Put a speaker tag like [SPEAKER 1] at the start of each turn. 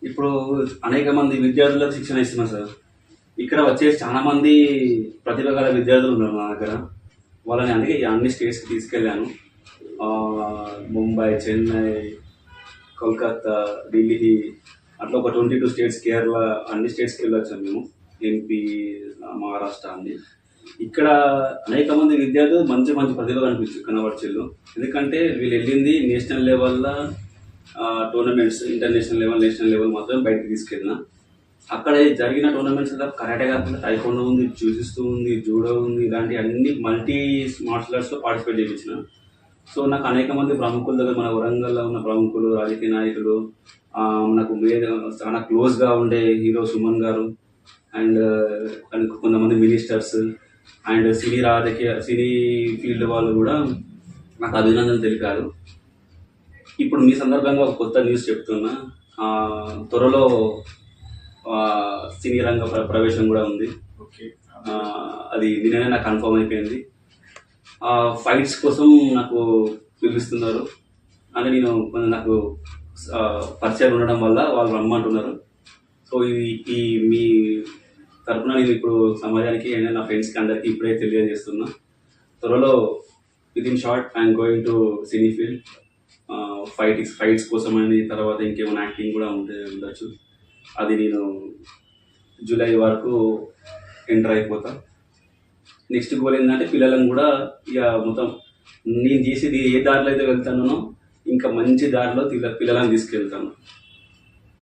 [SPEAKER 1] ఇప్పుడు అనేక మంది విద్యార్థులకు శిక్షణ ఇస్తున్నాం సార్. ఇక్కడ వచ్చేసి చాలా మంది ప్రతిభ గల విద్యార్థులు ఉన్నారు నా దగ్గర. వాళ్ళని అందుకే అన్ని స్టేట్స్కి తీసుకెళ్ళాను. ముంబై, చెన్నై, కోల్కతా, ఢిల్లీ, అట్లా ఒక 22 స్టేట్స్, కేరళ, అన్ని స్టేట్స్కి వెళ్ళొచ్చాము మేము. ఎంపీ, మహారాష్ట్ర అన్ని. ఇక్కడ అనేక మంది విద్యార్థులు మంచి మంచి ప్రతిభ కనబరిచిళ్ళు. ఎందుకంటే వీళ్ళు వెళ్ళింది నేషనల్ లెవెల్లో tournaments, international level, national level మాత్రం బయటకు తీసుకెళ్ళిన. అక్కడ జరిగిన టోర్నమెంట్స్ కరాటే కాకుండా టైకోండో ఉంది, జూజిస్తూ ఉంది, జూడో ఉంది, ఇలాంటి అన్ని మల్టీ మార్షల్ ఆర్ట్స్లో పార్టిసిపేట్ చేయించిన. సో నాకు అనేక మంది ప్రముఖుల దగ్గర, మన వరంగల్లో ఉన్న ప్రముఖులు, రాజకీయ నాయకులు, నాకు చాలా క్లోజ్గా ఉండే హీరో సుమన్ గారు అండ్ కొంతమంది మినిస్టర్స్ అండ్ సినీ ఫీల్డ్ వాళ్ళు కూడా నాకు అభినందన తెలిపారు. ఇప్పుడు మీ సందర్భంగా ఒక కొత్త న్యూస్ చెప్తున్నా. త్వరలో సినీ రంగ ప్రవేశం కూడా ఉంది. అది నిన్ననే నాకు కన్ఫర్మ్ అయిపోయింది. ఫైట్స్ కోసం నాకు పిలుస్తున్నారు అని నాకు పరిచయం ఉండడం వల్ల వాళ్ళు రమ్మంటున్నారు. సో ఈ మీ తరఫున నేను ఇప్పుడు సమాజానికి అండ్ నా ఫ్రెండ్స్కి అందరికీ ఇప్పుడే తెలియజేస్తున్నా. త్వరలో within short I'm going to cine field. Fights కోసం అని, తర్వాత ఇంకేమైనా యాక్టింగ్ కూడా ఉండొచ్చు. అది నేను జూలై వరకు ఎంటర్ అయిపోతా. నెక్స్ట్ గోల్ ఏంటంటే పిల్లలను కూడా ఇక మొత్తం నేను చేసేది ఏ దారిలో అయితే వెళ్తానో ఇంకా మంచి దారిలో పిల్లలను తీసుకెళ్తాను.